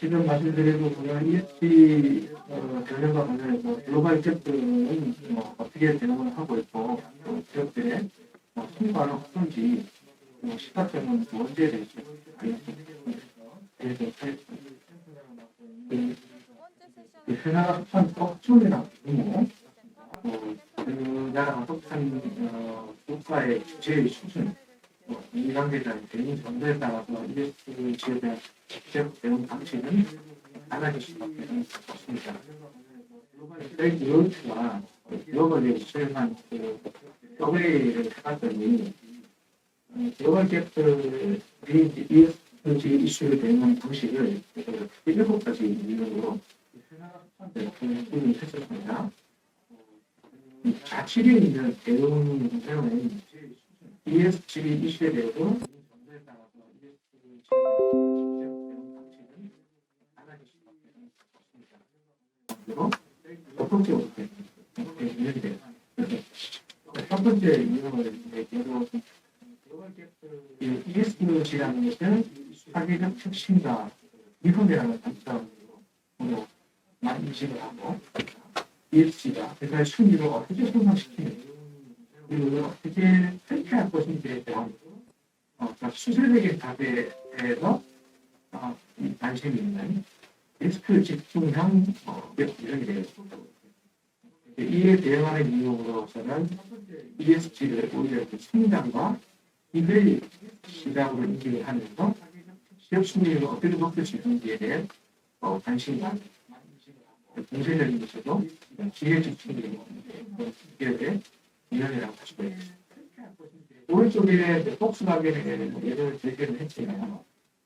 지금 말씀드린 부분은 ESG 관련과 관련해서 글로벌 기업들은 어떻게 대응을 하고 있고 또 기업들의 성과는 어떤지 시사점은 언제에 대해서 그 회사가 속한 떡종이나 규모, 그 나라가 속한 국가의 주체의 수준, 이 관계자의 대응 정도에 따라서 ESG에 대한 직접 대응 방식은 달라질 수밖에 없습니다. 저희 디로이트가 글로벌에 수행한 서베이를 해봤더니 글로벌 기업들이 ESG 이슈를 대응하는 방식을 7가지 이유로 했었습니다. 자치에 있는 대응은 ESG 이슈에 대해서 첫 번째 이유인데 첫 번째 이유는 ESG라는 것은 사회적 혁신과 위험이라는 관점으로 많이 인식을 하고 ESG가 회사의 순위를 어떻게 성장시키는지 그리고 어떻게 설계할 것인지에 대한 수세적인 답에 대해서 관심이 있는 리스크 집중형 이런 게 이에 대응하는 이유로서는 ESG를 오히려 성장과 이걸 시장으로 인식을 하면서 기업 순위를 어떻게 높일 수 있는지에 대해 관심이 공세적인 것으로 기회 집중적인 기업의 위원회라고 할 수가 있습니다. 오른쪽에 폭스바겐의 예를 들기는 했지만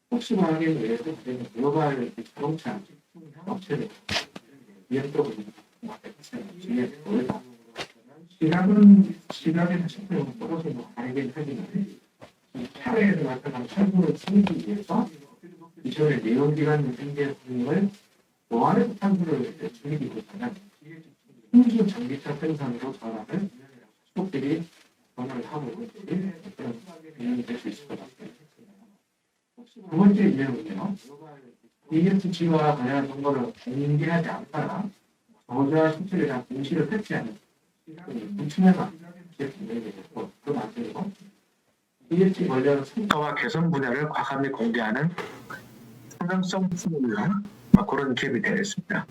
폭스바겐 외에도 글로벌 자동차 업체들 위협적으로 시각은 사실 떨어지고 다르긴 하지만 차례에서 나타난 철분을 숨기기 위해서 기존의 내연기관 생계 등을 보안의 탄소를 줄이기보다는 순수 전기차 생산으로 전환을 수급들이 전환을 하고 있는 그런原因될 수 있을 것 같습니다. 두 번째 이유는요. ESG와 관련한 정보를 공개하지 않거나 저자 실체에 대한 공시를 펼치하는 불투명한 제품에 대해서 그 말씀이고 ESG 관련 성과와 개선 분야를 과감히 공개하는 성장성 프로그램 그런 기업이 되겠습니다.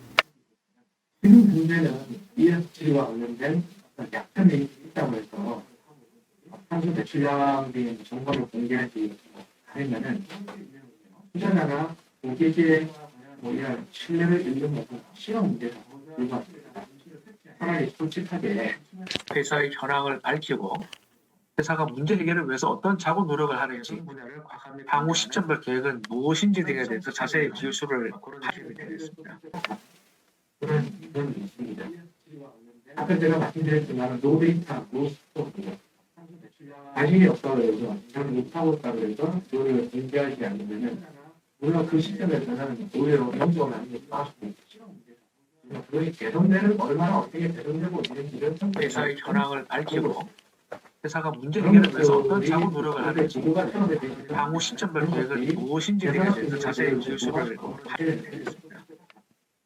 지금 문제는 ESG와 관련된 약점이 있다고 해서 탄소 배출량 등 정보를 공개하지 않으면은 투자자나 고객의 이런 신뢰를 잃는 것은 실험 문제가 불가합니다. 차라리 솔직하게 회사의 현황을 밝히고 회사가 문제 해결을 위해서 어떤 자구 노력을 하는지 향후 시점별 계획은 무엇인지 등에 대해서 자세히 기술을 발휘하게 되겠습니다. 그런 있습니다. 아까 제가 말씀드렸지만 노데이터, 노스토크 자신이 없다고 해서 저는 못하고 있다고 해서 그거를 공개하지 않으면 물론 그 시점에서는 오히려 연구가 아닌 게 나왔고 그것이 개선되는 얼마나 어떻게 개선되고 이런 회사의 현황을 밝히고 회사가 문제 해결을 위해서 어떤 자구 노력을 하는지 향후 시점별 계획은 무엇인지 등에 대해서 자세히 기술을 발휘하게 되겠습니다.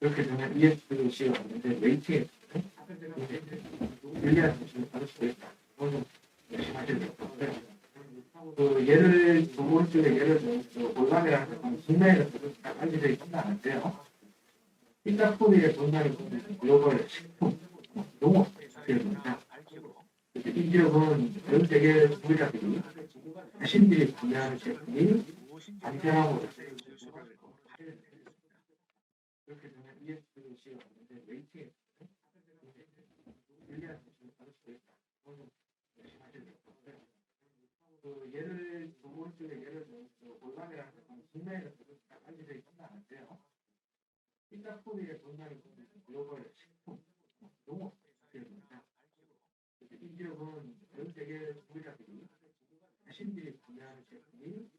이렇게 되면 ESG가 왔는데 웨이팅에 불리한 것을 받을 수도 있다. 예를 두 번째 예를 들어서 온라인이라는 것은 국내에서 알려져 있지는 않은데요. 싱가포르의 본사를 보면 글로벌 식품, 농업 기업입니다. 이 기업은 전 세계 소비자들이 자신들이 구매하는 제품이 안전하고 그렇게 되면 ESG가 왔는데 웨이팅에 불리한 것을 받을 수도 있다. 예를 두 번째 예를 들어서 온라인이라는 것은 국내에서 알려져 있지는 않은데요. 싱가포르의 본사를 보면 글로벌 식품, 농업 기업입니다. 이 기업은 전 세계 소비자들이 자신들이 구매하는 제품이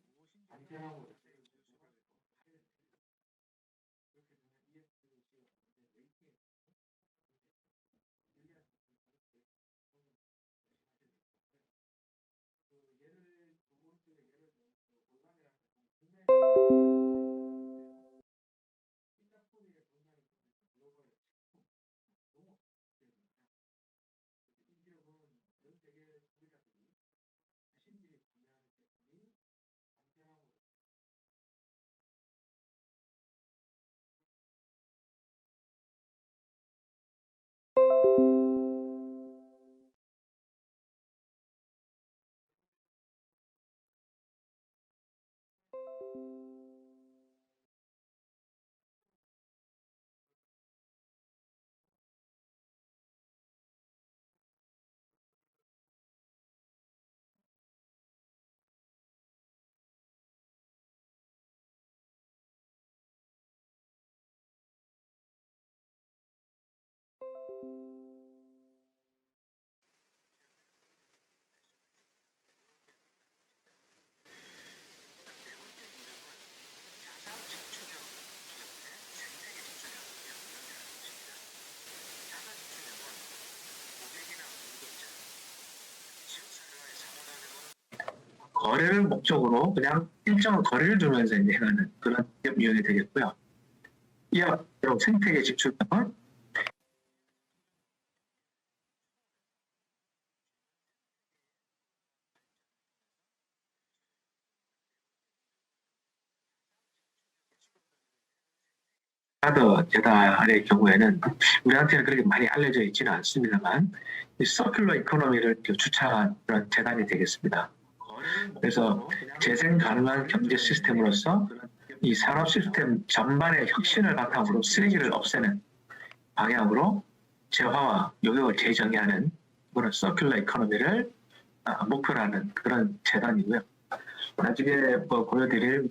안전하고 거래를 목적으로 그냥 일정한 거래를 주면서 이제 행하는 그런 기업 유형이 되겠고요. 이와 생태계 집중형은 하드 재단의 경우에는 우리한테는 그렇게 많이 알려져 있지는 않습니다만 이 서큘러 이코노미를 주창한 그런 재단이 되겠습니다. 그래서 재생 가능한 경제 시스템으로서 이 산업 시스템 전반의 혁신을 바탕으로 쓰레기를 없애는 방향으로 재화와 용역을 재정의하는 그런 서큘러 이코노미를 목표로 하는 그런 재단이고요. 나중에 보여드릴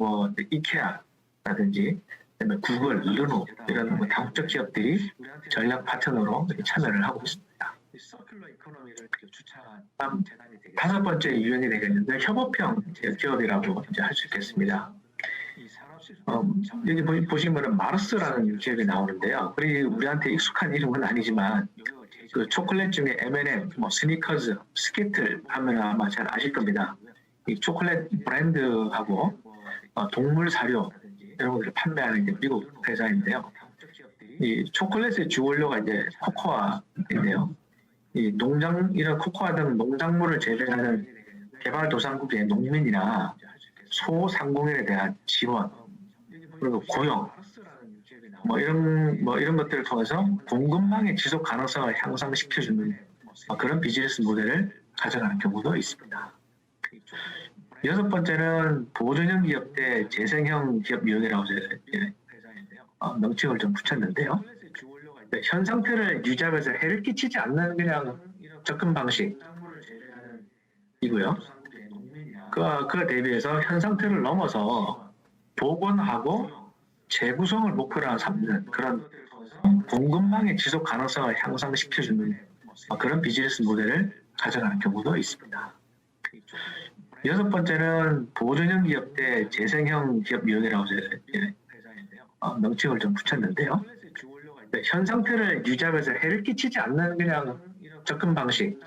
이케아라든지 그다음에 구글, 르노 이런 다국적 기업들이 전략 파트너로 참여를 하고 있습니다. 다섯 번째 유형이 되겠는데 협업형 기업이라고 이제 할 수 있겠습니다. 여기 보시면은 마르스라는 기업이 나오는데요. 우리한테 익숙한 이름은 아니지만 그 초콜릿 중에 M&M, 스니커즈, 스키틀 하면 아마 잘 아실 겁니다. 이 초콜릿 브랜드하고 동물 사료 이런 것들을 판매하는 이제 미국 회사인데요. 이 초콜릿의 주원료가 이제 코코아인데요. 이 이런 코코아 등 농작물을 재배하는 개발도상국의 농민이나 소상공인에 대한 지원, 그리고 고용, 이런 것들을 통해서 공급망의 지속 가능성을 향상시켜주는 그런 비즈니스 모델을 가져가는 경우도 있습니다. 여섯 번째는 보존형 기업 대 재생형 기업 유형이라고 명칭을 좀 붙였는데요. 현 상태를 유지하면서 해를 끼치지 않는 그냥 접근 방식이고요. 그와 대비해서 현 상태를 넘어서 복원하고 재구성을 목표로 삼는 그런 공급망의 지속 가능성을 향상시켜주는 그런 비즈니스 모델을 가져가는 경우도 있습니다. 여섯 번째는 보존형 기업 대 재생형 기업 유형이라고 명칭을 좀 붙였는데요. 현 상태를 유지하면서 해를 끼치지 않는 그냥 접근 방식이고요.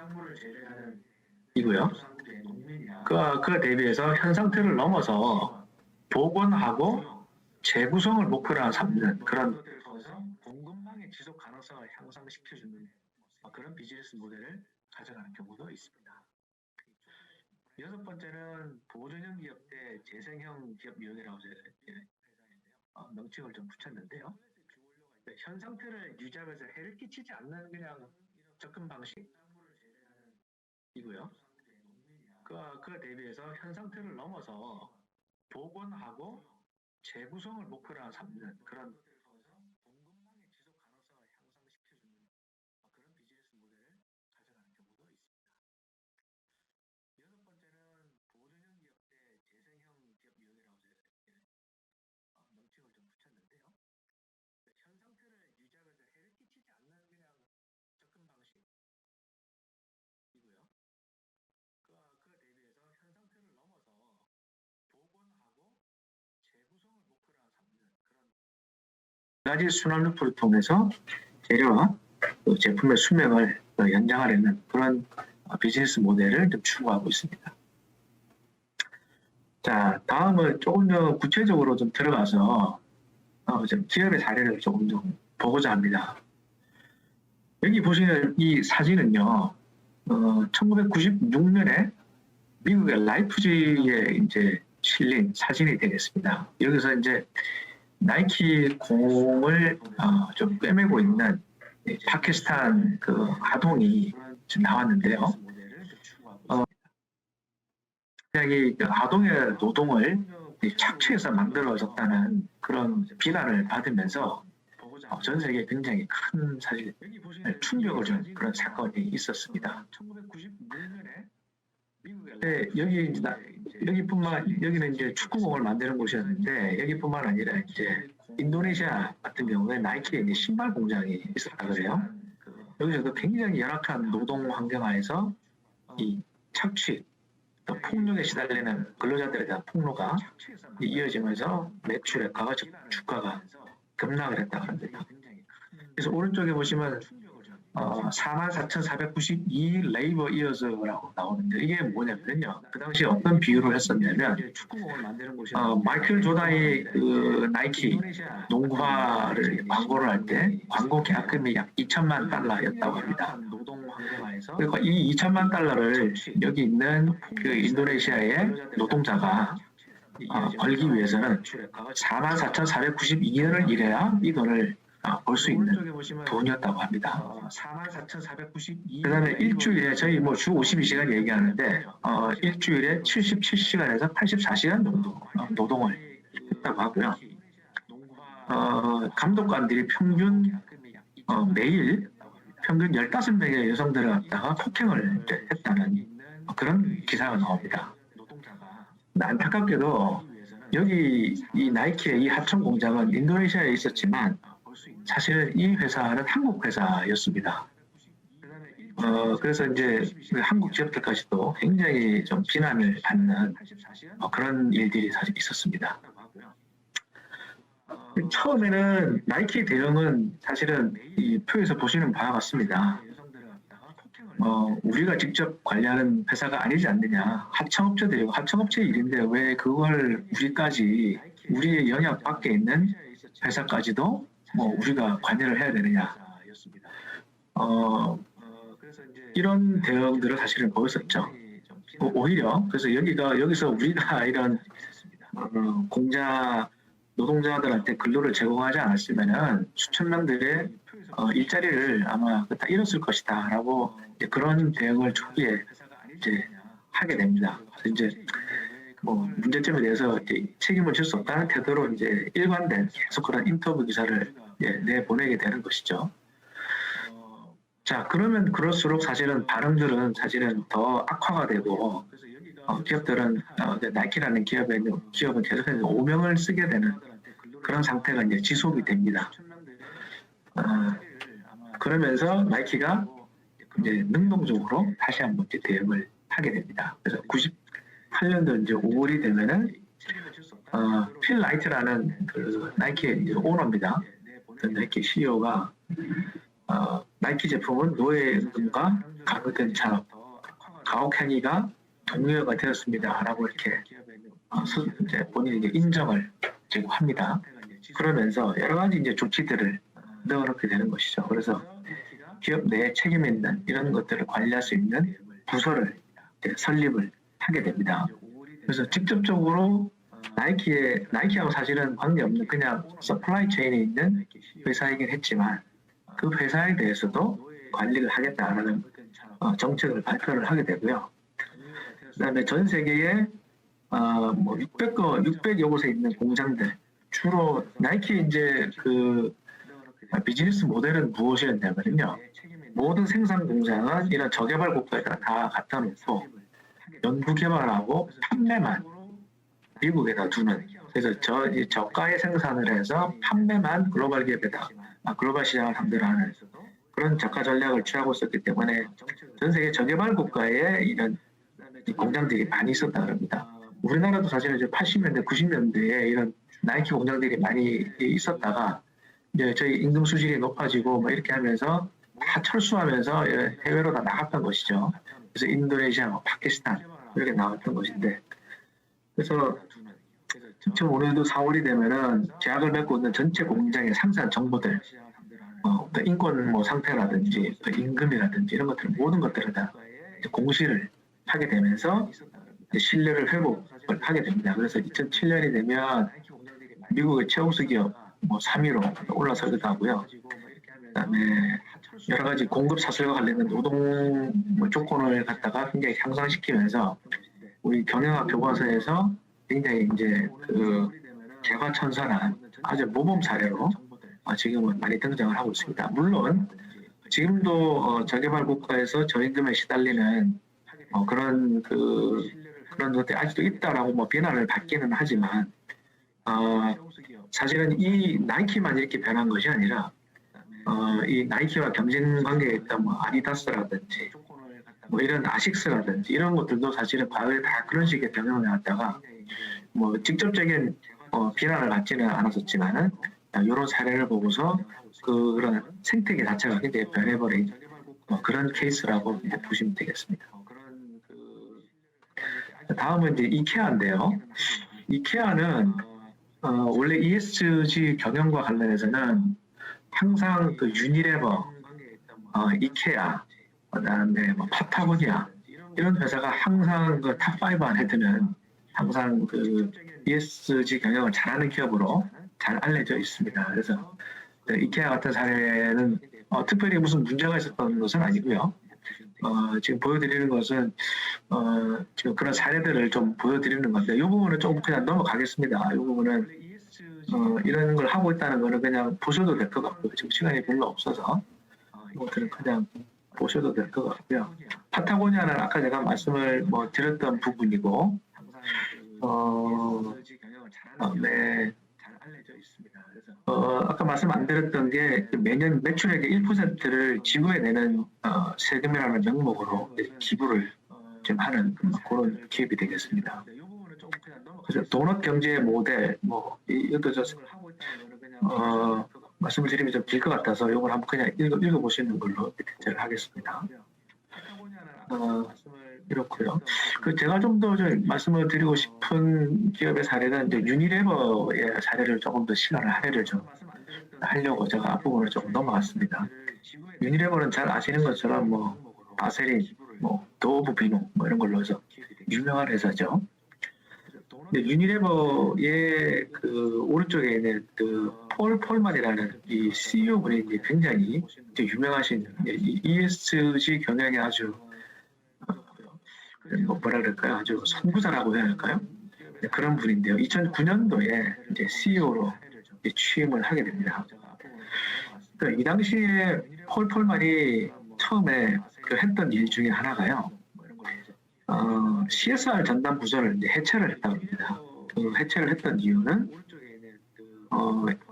그와 대비해서 현 상태를 넘어서 복원하고 재구성을 목표로 삼는 그런 공급망의 지속 가능성을 향상시켜주는 그런 비즈니스 모델을 가져가는 경우도 있습니다. 여섯 번째는 보존형 기업 대 재생형 기업 유형이라고 명칭을 좀 붙였는데요. 현 상태를 유지하면서 해를 끼치지 않는 그냥 접근 방식이고요. 그와 대비해서 현 상태를 넘어서 복원하고 재구성을 목표로 삼는 그런 공급망의 지속 가능성을 향상시켜주는 그런 비즈니스 모델을 가져가는 경우도 있습니다. 여섯 번째는 보존형 기업 대 재생형 기업 유형이라고 명칭을 좀 붙였는데요. 현 상태를 유지하면서 해를 끼치지 않는 그냥 접근 방식이고요. 그와 대비해서 현 상태를 넘어서 복원하고 재구성을 목표로 삼는 그런 가지 순환 루프를 통해서 재료와 제품의 수명을 연장하려는 그런 비즈니스 모델을 좀 추구하고 있습니다. 자, 다음은 조금 더 구체적으로 좀 들어가서 좀 기업의 사례를 조금 좀 보고자 합니다. 여기 보시는 이 사진은요, 1996년에 미국의 라이프지에 이제 실린 사진이 되겠습니다. 여기서 이제 나이키 공을 좀 꿰매고 있는 파키스탄 그 아동이 나왔는데요. 이 아동의 노동을 착취해서 만들어졌다는 그런 비난을 받으면서 전 세계에 굉장히 큰 사실 충격을 준 그런 사건이 있었습니다. 네, 여기는 이제 축구공을 만드는 곳이었는데 여기뿐만 아니라 이제 인도네시아 같은 경우에 나이키의 이제 신발 공장이 있었다 그래요. 여기서도 굉장히 열악한 노동 환경 하에서 이 착취 또 폭력에 시달리는 근로자들에 대한 폭로가 이어지면서 매출액과 주가가 급락을 했다고 합니다. 그래서 오른쪽에 보시면 44,492 레이버 이어즈라고 나오는데 이게 뭐냐면요. 그 당시 어떤 비유를 했었냐면 축구공을 만드는 곳이 마이클 조단이 그 나이키 농구화를 광고를 할 때 광고 계약금이 약 2천만 달러였다고 합니다. 그러니까 이 2천만 달러를 여기 있는 그 인도네시아의 노동자가 벌기 위해서는 44,492년을 일해야 이 돈을 벌 수 있는 돈이었다고 합니다. 그 다음에 일주일에 저희 뭐 주 52시간 얘기하는데 일주일에 77시간에서 84시간 정도 노동을 했다고 하고요. 감독관들이 평균 매일 평균 15명의 여성들을 갖다가 폭행을 했다는 그런 기사가 나옵니다. 근데 안타깝게도 여기 이 나이키의 이 하청 공장은 인도네시아에 있었지만 사실은 이 회사는 한국 회사였습니다. 그래서 이제 한국 기업들까지도 굉장히 좀 비난을 받는 그런 일들이 사실 있었습니다. 처음에는 나이키 대응은 사실은 이 표에서 보시는 바와 같습니다. 우리가 직접 관리하는 회사가 아니지 않느냐. 하청업체들이고 하청업체 일인데 왜 그걸 우리의 영역 밖에 있는 회사까지도 우리가 관여를 해야 되느냐. 이런 대응들을 사실은 보였었죠. 오히려 그래서 여기서 우리가 이런 공자 노동자들한테 근로를 제공하지 않았으면은 수천 명들의 일자리를 아마 다 잃었을 것이다라고 그런 대응을 초기에 이제 하게 됩니다. 그래서 이제 문제점에 대해서 책임을 질 수 없다는 태도로 이제 일관된 계속 그런 인터뷰 기사를 내보내게 되는 것이죠. 자, 그러면 그럴수록 사실은 반응들은 사실은 더 악화가 되고 기업들은 나이키라는 기업은 계속해서 오명을 쓰게 되는 그런 상태가 이제 지속이 됩니다. 그러면서 나이키가 이제 능동적으로 다시 한번 이제 대응을 하게 됩니다. 그래서 98년도 이제 5월이 되면은 필 라이트라는 그 나이키의 이제 오너입니다. 그 나이키 CEO가 나이키 제품은 노예 임금과 강요된 산업, 가혹행위가 동료가 되었습니다라고 이렇게 이제 본인이 인정을 지금 합니다. 그러면서 여러 가지 이제 조치들을 넣어놓게 되는 것이죠. 그래서 기업 내에 책임 있는 이런 것들을 관리할 수 있는 부서를 설립을 하게 됩니다. 그래서 직접적으로 나이키하고 사실은 관계없는 그냥 서플라이 체인에 있는 회사이긴 했지만 그 회사에 대해서도 관리를 하겠다라는 정책을 발표를 하게 되고요. 그다음에 전 세계에 600여 곳에 있는 공장들 주로 나이키 이제 그 비즈니스 모델은 무엇이었냐면요. 모든 생산 공장은 이런 저개발 국가에다 다 갖다 놓고 연구 개발하고 판매만 미국에다 두는 그래서 저가의 생산을 해서 판매만 글로벌 기업에다 글로벌 시장을 상대하는 그런 저가 전략을 취하고 있었기 때문에 전 세계 저개발 국가에 이런 공장들이 많이 있었다 그럽니다. 우리나라도 사실은 이제 80년대, 90년대에 이런 나이키 공장들이 많이 있었다가 이제 저희 임금 수준이 높아지고 이렇게 하면서 다 철수하면서 해외로 다 나갔던 것이죠. 그래서 인도네시아, 파키스탄 이렇게 나왔던 것인데 그래서 2005년도 4월이 되면은 계약을 맺고 있는 전체 공장의 생산 정보들 인권 상태라든지 임금이라든지 이런 것들 모든 것들을 다 공시를 하게 되면서 신뢰를 회복을 하게 됩니다. 그래서 2007년이 되면 미국의 최우수 기업 3위로 올라서기도 하고요. 그다음에 여러 가지 공급 사슬과 관련된 노동 조건을 갖다가 굉장히 향상시키면서 우리 경영학 교과서에서 굉장히 이제 그 개과천선한 아주 모범 사례로 지금은 많이 등장을 하고 있습니다. 물론 지금도 저개발 국가에서 저임금에 시달리는 그런 것들이 아직도 있다라고 비난을 받기는 하지만 사실은 이 나이키만 이렇게 변한 것이 아니라 이 나이키와 경쟁 관계에 있던 아디다스라든지 이런 아식스라든지 이런 것들도 사실은 과거에 다 그런 식의 경영을 해왔다가 직접적인 비난을 받지는 않았었지만은 이런 사례를 보고서 그런 생태계 자체가 굉장히 변해버린 그런 케이스라고 이제 보시면 되겠습니다. 다음은 이제 이케아인데요. 이케아는 원래 ESG 경영과 관련해서는 항상 그 유니레버, 이케아, 그다음에 뭐 파타고니아 이런 회사가 항상 그 탑5 안에 드는 항상 그 ESG 경영을 잘하는 기업으로 잘 알려져 있습니다. 그래서 이케아 같은 사례는 특별히 무슨 문제가 있었던 것은 아니고요. 지금 보여드리는 것은 지금 그런 사례들을 좀 보여드리는 건데 이 부분은 좀 그냥 넘어가겠습니다. 이 부분은 이런 걸 하고 있다는 거는 그냥 보셔도 될 것 같고요. 지금 시간이 별로 없어서 이것들은 그냥 보셔도 될 것 같고요. 파타고니아는 아까 제가 말씀을 드렸던 부분이고 네. 아까 말씀 안 드렸던 게 매년 매출액의 1%를 지구에 내는 세금이라는 명목으로 기부를 좀 하는 그런 기업이 되겠습니다. 그래서 도넛 경제의 모델 이것도 말씀을 드리면 좀 길 것 같아서 이걸 한번 그냥 읽어보시는 걸로 제가 하겠습니다. 이렇고요. 제가 좀 더 말씀을 드리고 싶은 기업의 사례는 이제 유니레버의 사례를 조금 더 시간을 할애를 좀 하려고 제가 앞부분을 조금 넘어갔습니다. 유니레버는 잘 아시는 것처럼 바세린, 도브 비누 이런 걸로 해서 유명한 회사죠. 근데 유니레버의 그 오른쪽에 있는 그 폴 폴만이라는 이 CEO 분이 굉장히 유명하신 ESG 경영에 아주 뭐라 그럴까요? 아주 선구자라고 해야 할까요? 네, 그런 분인데요. 2009년도에 이제 CEO로 취임을 하게 됩니다. 그러니까 이 당시에 폴 폴만이 처음에 했던 일 중에 하나가요. CSR 전담 부서를 이제 해체를 했다고 합니다. 그 해체를 했던 이유는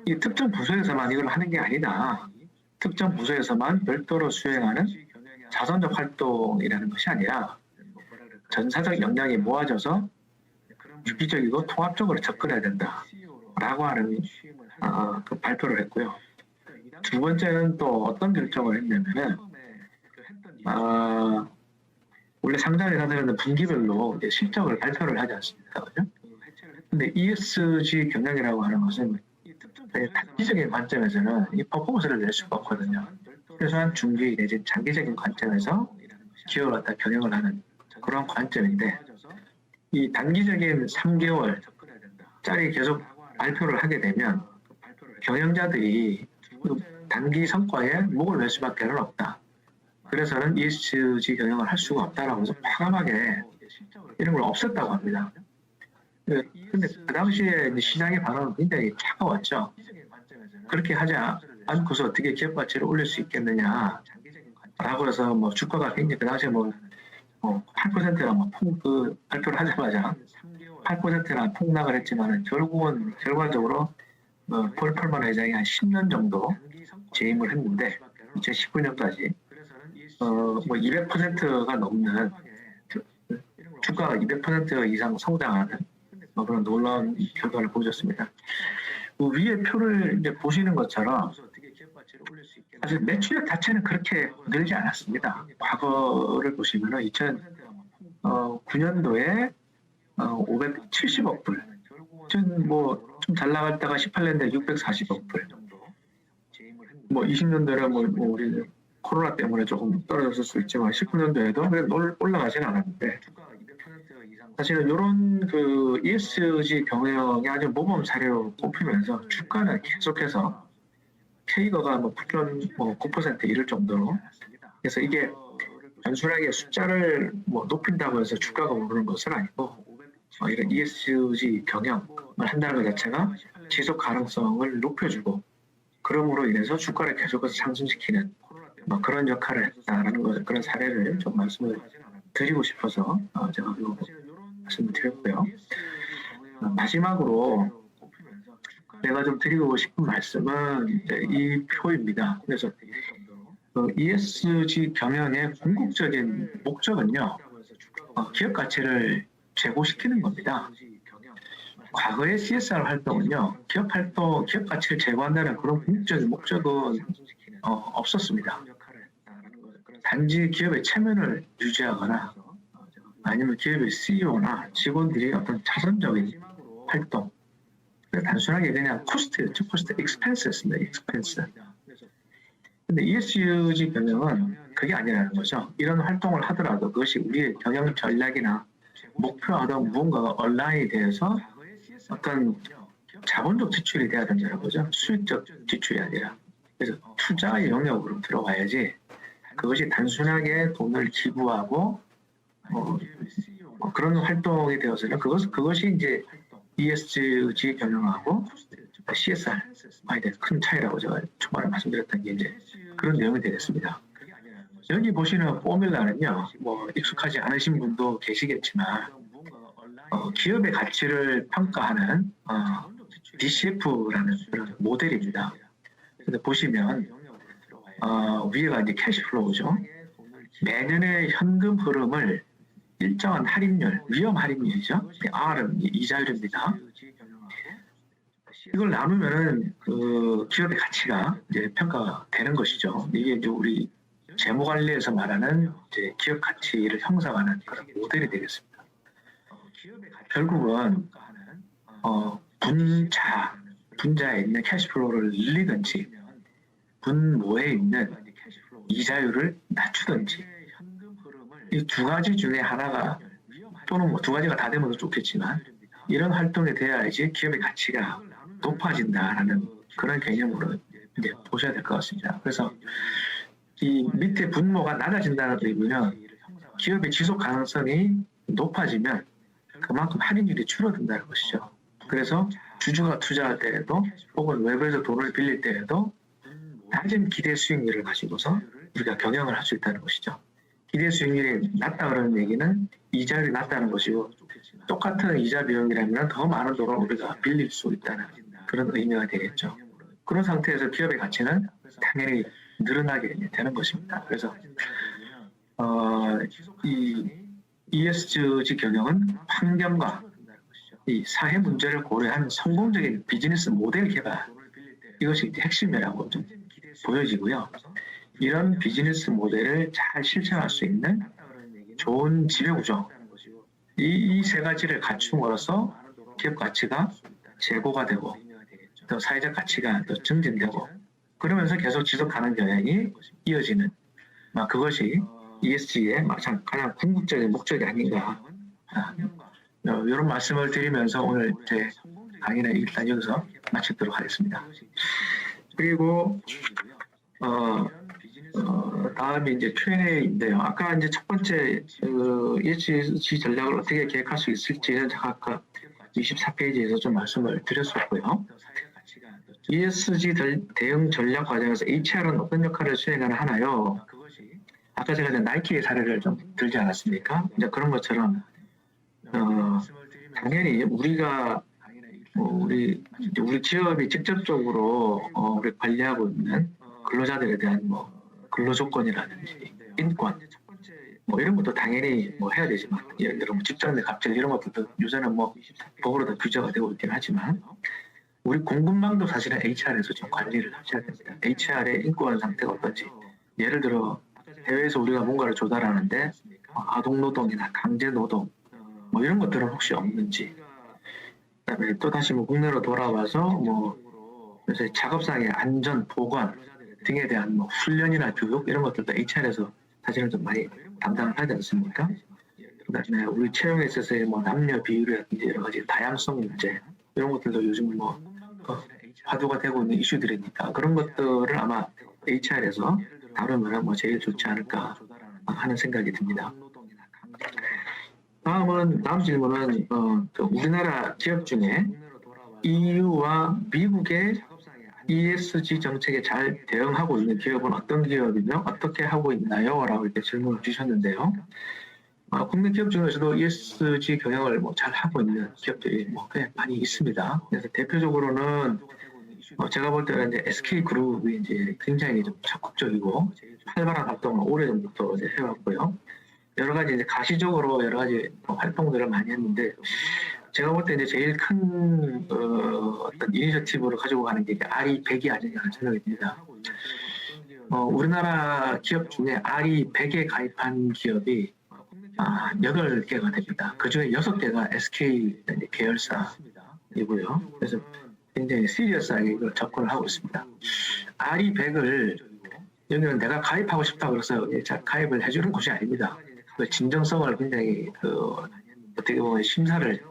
이 특정 부서에서만 이걸 하는 게 아니다. 특정 부서에서만 별도로 수행하는 자선적 활동이라는 것이 아니라 전사적 역량이 모아져서 유기적이고 통합적으로 접근해야 된다라고 하는 그 발표를 했고요. 두 번째는 또 어떤 결정을 했냐면은 원래 상장 회사들은 분기별로 이제 실적을 발표를 하지 않습니까? 그죠? 근데 ESG 경영이라고 하는 것은 단기적인 관점에서는 이 퍼포먼스를 낼 수가 없거든요. 최소한 중기 내지 장기적인 관점에서 기업을 갖다 경영을 하는 그런 관점인데 이 단기적인 3개월짜리 계속 발표를 하게 되면 경영자들이 단기 성과에 목을 맬 수밖에 없다. 그래서는 ESG 경영을 할 수가 없다라고 해서 과감하게 이런 걸 없앴다고 합니다. 근데 그 당시에 시장의 반응은 굉장히 차가웠죠. 그렇게 하지 않고서 어떻게 기업 가치를 올릴 수 있겠느냐 라고 해서 주가가 굉장히 그 당시에 8%가 발표를 하자마자 8%나 폭락을 했지만 결국은 결과적으로 폴 폴만 회장이 한 10년 정도 재임을 했는데 2019년까지 200%가 넘는 주가가 200% 이상 성장하는 그런 놀라운 결과를 보여줬습니다. 위에 표를 이제 보시는 것처럼 사실 매출액 자체는 그렇게 늘지 않았습니다. 과거를 보시면은 2009년도에 570억 불, 좀 잘 나갔다가 18년도에 640억 불, 20년도에 우리 코로나 때문에 조금 떨어졌을 수 있지만 19년도에도 올라가진 않았는데 사실은 이런 그 ESG 경영이 아주 모범 사례로 꼽히면서 주가는 계속해서 K거가 9% 이를 정도로 그래서 이게 단순하게 숫자를 높인다고 해서 주가가 오르는 것은 아니고 이런 ESG 경영을 한다는 것 자체가 지속 가능성을 높여주고 그럼으로 인해서 주가를 계속해서 상승시키는 그런 역할을 했다라는 그런 사례를 좀 말씀을 드리고 싶어서 제가 말씀을 드렸고요. 마지막으로 내가 좀 드리고 싶은 말씀은 이 표입니다. 그래서 ESG 경영의 궁극적인 목적은요, 기업 가치를 제고시키는 겁니다. 과거의 CSR 활동은요, 기업 활동, 기업 가치를 제고한다는 그런 궁극적인 목적은 없었습니다. 단지 기업의 체면을 유지하거나 아니면 기업의 CEO나 직원들이 어떤 자선적인 활동, 단순하게 그냥 코스트였죠. 코스트 익스펜스였습니다. 익스펜스. 근데 ESG 경영은 그게 아니라는 거죠. 이런 활동을 하더라도 그것이 우리의 경영 전략이나 목표하던 무언가가 온라인이 되어서 어떤 자본적 지출이 돼야 된다는 거죠. 수익적 지출이 아니라. 그래서 투자의 영역으로 들어가야지 그것이 단순하게 돈을 기부하고 그런 활동이 되어서는 그것이 이제 ESG 경영하고 CSR에 대한 큰 차이라고 제가 초반에 말씀드렸던 게 이제 그런 내용이 되겠습니다. 여기 보시는 포뮬라는요, 뭐 익숙하지 않으신 분도 계시겠지만 기업의 가치를 평가하는 DCF라는 그런 모델입니다. 근데 보시면 위에가 이제 캐시플로우죠. 매년의 현금 흐름을 일정한 할인율, 위험 할인율이죠. R은 이자율입니다. 이걸 나누면은 그 기업의 가치가 이제 평가가 되는 것이죠. 이게 이제 우리 재무 관리에서 말하는 이제 기업 가치를 형성하는 그런 모델이 되겠습니다. 결국은 분자에 있는 캐시플로우를 늘리든지 분모에 있는 이자율을 낮추든지 이 두 가지 중에 하나가 또는 뭐 두 가지가 다 되면 좋겠지만 이런 활동이 돼야지 기업의 가치가 높아진다라는 그런 개념으로 이제 보셔야 될 것 같습니다. 그래서 이 밑에 분모가 낮아진다는 의미는 기업의 지속 가능성이 높아지면 그만큼 할인율이 줄어든다는 것이죠. 그래서 주주가 투자할 때에도 혹은 외부에서 돈을 빌릴 때에도 낮은 기대 수익률을 가지고서 우리가 경영을 할 수 있다는 것이죠. 기대 수익률이 낮다 그러는 얘기는 이자율이 낮다는 것이고 똑같은 이자 비용이라면 더 많은 돈을 우리가 빌릴 수 있다는 그런 의미가 되겠죠. 그런 상태에서 기업의 가치는 당연히 늘어나게 되는 것입니다. 그래서 이 ESG 경영은 환경과 이 사회 문제를 고려한 성공적인 비즈니스 모델 개발, 이것이 이제 핵심이라고 좀 보여지고요. 이런 비즈니스 모델을 잘 실천할 수 있는 좋은 지배구조, 이 세 가지를 갖춤으로써 기업 가치가 제고가 되고 또 사회적 가치가 또 증진되고 그러면서 계속 지속 가능 경영이 이어지는 그것이 ESG의 가장 궁극적인 목적이 아닌가, 이런 말씀을 드리면서 오늘 제 강의는 일단 여기서 마치도록 하겠습니다. 그리고 다음이 이제 Q&A인데요. 아까 이제 첫 번째 ESG 전략을 어떻게 계획할 수 있을지는 제가 아까 24페이지에서 좀 말씀을 드렸었고요. ESG 대응 전략 과정에서 HR은 어떤 역할을 수행하나요? 아까 제가 이제 나이키의 사례를 좀 들지 않았습니까? 이제 그런 것처럼 당연히 우리가 우리 기업이 직접적으로 우리 관리하고 있는 근로자들에 대한 근로조건이라든지 인권 이런 것도 당연히 해야 되지만 예를 들어 직장 내 갑질 이런 것들도 요새는 법으로 다 규제가 되고 있긴 하지만 우리 공급망도 사실은 HR에서 좀 관리를 하셔야 됩니다. HR의 인권 상태가 어떤지 예를 들어 해외에서 우리가 뭔가를 조달하는데 아동노동이나 강제노동 이런 것들은 혹시 없는지, 그다음에 또 다시 국내로 돌아와서 요새 작업상의 안전, 보건 등에 대한 훈련이나 교육 이런 것들도 HR에서 사실은 좀 많이 담당을 하지 않습니까? 그다음에 우리 채용에 있어서의 남녀 비율이라든지 여러 가지 다양성 문제 이런 것들도 요즘 화두가 되고 있는 이슈들이니까 그런 것들을 아마 HR에서 다루면 제일 좋지 않을까 하는 생각이 듭니다. 다음 질문은 우리나라 기업 중에 EU와 미국의 ESG 정책에 잘 대응하고 있는 기업은 어떤 기업이며 어떻게 하고 있나요? 라고 이렇게 질문을 주셨는데요. 국내 기업 중에서도 ESG 경영을 잘 하고 있는 기업들이 꽤 많이 있습니다. 그래서 대표적으로는 제가 볼 때는 이제 SK그룹이 이제 굉장히 좀 적극적이고 활발한 활동을 오래전부터 이제 해왔고요. 여러 가지 이제 가시적으로 여러 가지 활동들을 많이 했는데 제가 볼 때 이제 제일 큰 어떤 이니셔티브를 가지고 가는 게 RE100이 아니냐 생각이 듭니다. 우리나라 기업 중에 RE100에 가입한 기업이 8개가 됩니다. 그 중에 6개가 SK 계열사이고요. 그래서 굉장히 시리어스하게 이걸 접근을 하고 있습니다. RE100을 여기는 내가 가입하고 싶다 그래서 가입을 해주는 곳이 아닙니다. 그 진정성을 굉장히 어떻게 보면 심사를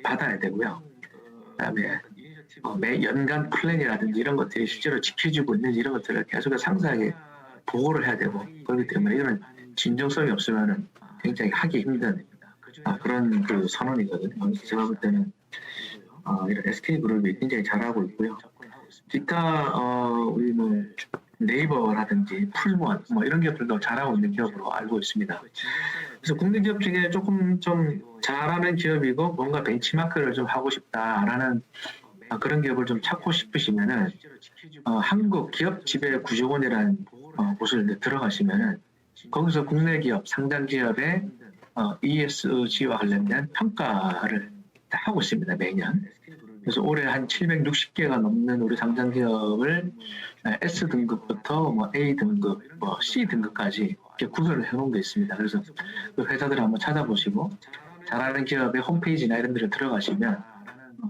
받아야 되고요. 그다음에 매 연간 플랜이라든지 이런 것들이 실제로 지켜지고 있는지 이런 것들을 계속 상세하게 보고를 해야 되고 그렇기 때문에 이거는 진정성이 없으면은 굉장히 하기 힘든 그런 그 선언이거든요. 그래서 제가 볼 때는 이런 SK그룹이 굉장히 잘하고 있고요. 기타 우리 뭐 네이버라든지 풀무원 뭐 이런 기업들도 잘하고 있는 기업으로 알고 있습니다. 그래서 국내 기업 중에 조금 좀 잘하는 기업이고 뭔가 벤치마크를 좀 하고 싶다라는 그런 기업을 좀 찾고 싶으시면은 한국 기업 지배 구조원이라는 곳을 이제 들어가시면은 거기서 국내 기업 상장 기업의 ESG와 관련된 평가를 하고 있습니다 매년. 그래서 올해 한 760개가 넘는 우리 상장 기업을 S 등급부터 뭐 A 등급, 뭐 C 등급까지 이렇게 구별을 해놓은 게 있습니다. 그래서 그 회사들을 한번 찾아보시고 잘하는 기업의 홈페이지나 이런 데를 들어가시면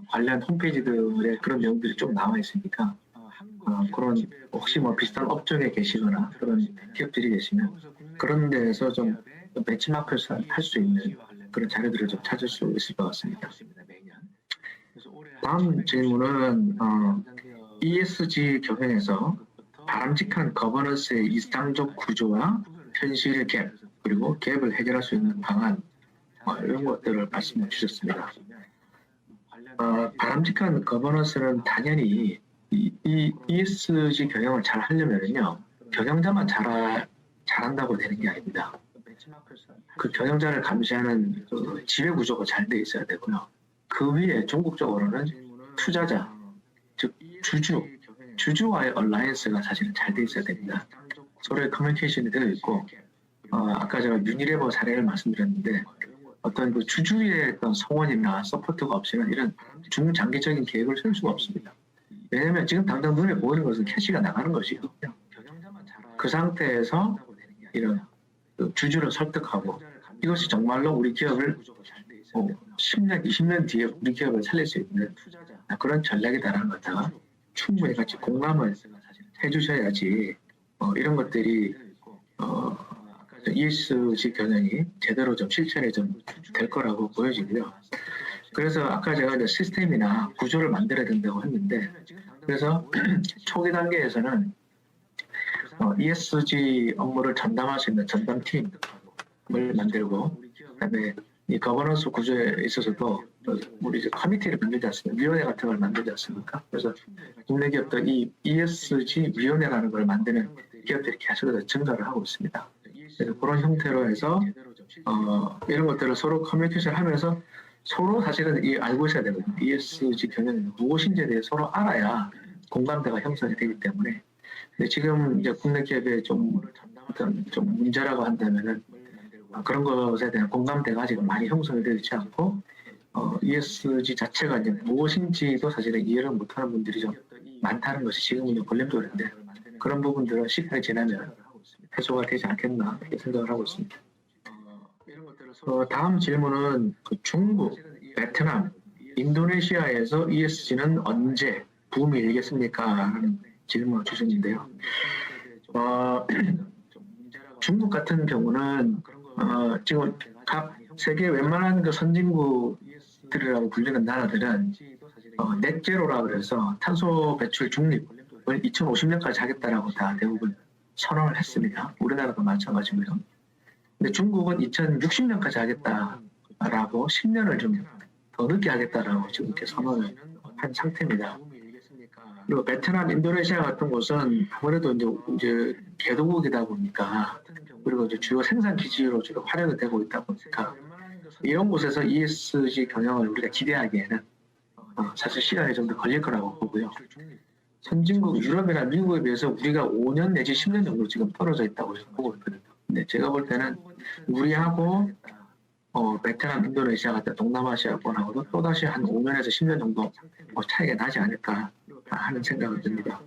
관련 홈페이지들의 그런 내용들이 좀 나와 있으니까 그런 혹시 뭐 비슷한 업종에 계시거나 그런 기업들이 계시면 그런 데에서 좀 벤치마크를 할 수 있는 그런 자료들을 좀 찾을 수 있을 것 같습니다. 다음 질문은 ESG 경영에서 바람직한 거버넌스의 이상적 구조와 현실의 갭 그리고 갭을 해결할 수 있는 방안 이런 것들을 말씀해 주셨습니다. 바람직한 거버넌스는 당연히 이 ESG 경영을 잘 하려면요 경영자만 잘한다고 되는 게 아닙니다. 그 경영자를 감시하는 그 지배 구조가 잘 돼 있어야 되고요. 그 위에 종국적으로는 투자자, 즉 주주와의 얼라이언스가 사실은 잘 돼 있어야 됩니다. 서로의 커뮤니케이션이 되어 있고 아까 제가 유니레버 사례를 말씀드렸는데 어떤 그 주주의 어떤 성원이나 서포트가 없이는 이런 중장기적인 계획을 세울 수가 없습니다. 왜냐하면 지금 당장 눈에 보이는 것은 캐시가 나가는 것이거든요. 그 상태에서 이런 주주를 설득하고 이것이 정말로 우리 기업을 10년, 20년 뒤에 우리 기업을 살릴 수 있는 그런 전략이다라는 것들을 충분히 같이 공감을 해주셔야지 이런 것들이 ESG 경영이 제대로 좀 실천이 좀 될 거라고 보여지고요. 그래서 아까 제가 이제 시스템이나 구조를 만들어야 된다고 했는데 그래서 초기 단계에서는 ESG 업무를 전담할 수 있는 전담팀을 만들고 그다음에 이 거버넌스 구조에 있어서도 우리 이제 커미티를 만들지 않습니까? 위원회 같은 걸 만들지 않습니까? 그래서 국내 기업도 이 ESG 위원회라는 걸 만드는 기업들이 계속해서 증가를 하고 있습니다. 그래서 그런 형태로 해서 이런 것들을 서로 커뮤니케이션 하면서 서로 사실은 알고 있어야 되거든요. ESG 경영이 무엇인지에 대해 서로 알아야 공감대가 형성이 되기 때문에 근데 지금 이제 국내 기업의 좀 문제라고 한다면은 그런 것에 대한 공감대가 아직 많이 형성이 되지 않고 ESG 자체가 이제 무엇인지도 사실은 이해를 못하는 분들이 좀 많다는 것이 지금은 걸림돌인데 그런 부분들은 시간이 지나면 해소가 되지 않겠나 이렇게 생각을 하고 있습니다. 다음 질문은 중국, 베트남, 인도네시아에서 ESG는 언제 붐이 일겠습니까? 하는 질문을 주셨는데요. 중국 같은 경우는 지금 각 세계 웬만한 그 선진국들이라고 불리는 나라들은 넷제로라 그래서 탄소 배출 중립을 2050년까지 하겠다라고 다 대부분 선언을 했습니다. 우리나라도 마찬가지고요. 근데 중국은 2060년까지 하겠다라고 10년을 좀 더 늦게 하겠다라고 지금 이렇게 선언을 한 상태입니다. 그리고 베트남, 인도네시아 같은 곳은 아무래도 이제 개도국이다 보니까 그리고 이제 주요 생산 기지로 지금 활용이 되고 있다 보니까 이런 곳에서 ESG 경영을 우리가 기대하기에는 사실 시간이 좀 더 걸릴 거라고 보고요. 선진국 유럽이나 미국에 비해서 우리가 5년 내지 10년 정도 지금 떨어져 있다고 보고 있거든요. 근데 제가 볼 때는 우리하고 베트남, 인도네시아 같은 동남아시아권하고도 또다시 한 5년에서 10년 정도 차이가 나지 않을까 하는 생각이 듭니다.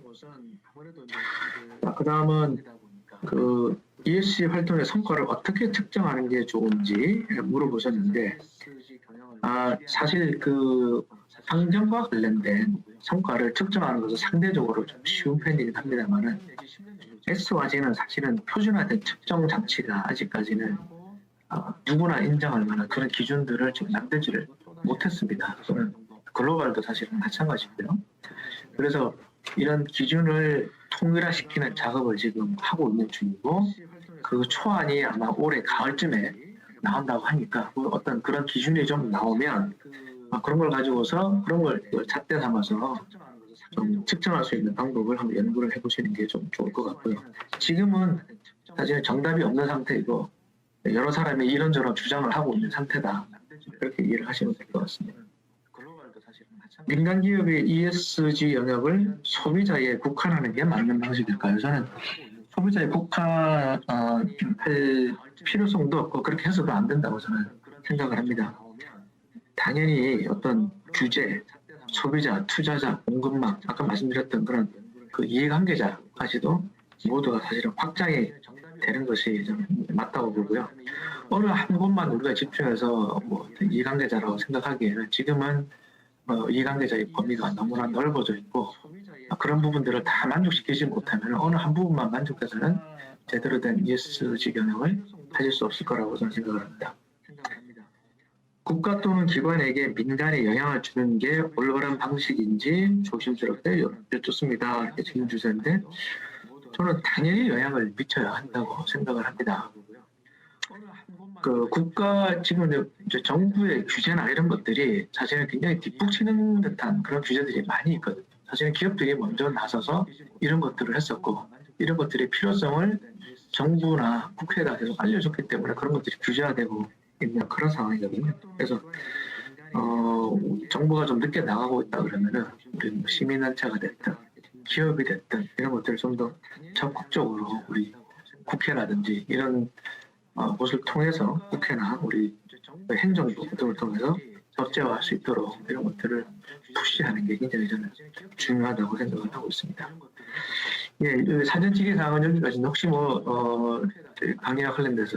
그 다음은 그 ESG 활동의 성과를 어떻게 측정하는 게 좋은지 물어보셨는데, 사실 그 환경과 관련된 성과를 측정하는 것은 상대적으로 좀 쉬운 편이긴 합니다만은 S와 G는 사실은 표준화된 측정 장치가 아직까지는 누구나 인정할 만한 그런 기준들을 지금 만들지를 못했습니다. 또는 글로벌도 사실은 마찬가지고요. 그래서 이런 기준을 통일화시키는 작업을 지금 하고 있는 중이고, 그 초안이 아마 올해 가을쯤에 나온다고 하니까 어떤 그런 기준이 좀 나오면 그런 걸 가지고서 그런 걸 잣대 삼아서 좀 측정할 수 있는 방법을 한번 연구를 해보시는 게 좀 좋을 것 같고요. 지금은 사실 정답이 없는 상태이고 여러 사람이 이런저런 주장을 하고 있는 상태다. 그렇게 이해를 하시면 될 것 같습니다. 민간 기업의 ESG 영역을 소비자에 국한하는 게 맞는 방식일까요? 저는 소비자에 국한할 필요성도 없고 그렇게 해서도 안 된다고 저는 생각을 합니다. 당연히 어떤 규제, 소비자, 투자자, 공급망, 아까 말씀드렸던 그런 그 이해관계자까지도 모두가 사실은 확장이 되는 것이 좀 맞다고 보고요. 어느 한 곳만 우리가 집중해서 이해관계자라고 생각하기에는 지금은 이해관계자의 범위가 너무나 넓어져 있고 그런 부분들을 다 만족시키지 못하면 어느 한 부분만 만족해서는 제대로 된 ESG 경영을 하실 수 없을 거라고 저는 생각을 합니다. 국가 또는 기관에게 민간에 영향을 주는 게 올바른 방식인지 조심스럽게 여쭙습니다. 이렇게 질문 주셨는데 저는 당연히 영향을 미쳐야 한다고 생각을 합니다. 그 국가 지금 이제 정부의 규제나 이런 것들이 사실은 굉장히 뒷북치는 듯한 그런 규제들이 많이 있거든요. 사실은 기업들이 먼저 나서서 이런 것들을 했었고 이런 것들의 필요성을 정부나 국회에다 계속 알려줬기 때문에 그런 것들이 규제화되고 있는 그런 상황이거든요. 그래서 정부가 좀 늦게 나가고 있다 그러면은 우리 시민단체가 됐든 기업이 됐든 이런 것들을 좀 더 적극적으로 우리 국회라든지 이런 곳을 통해서 국회나 우리 행정부 등을 통해서 법제화할 수 있도록 이런 것들을 푸시하는 게 굉장히 저는 중요하다고 생각을 하고 있습니다. 예, 사전지기 사항은 여기까지인데 혹시 강의와 관련돼서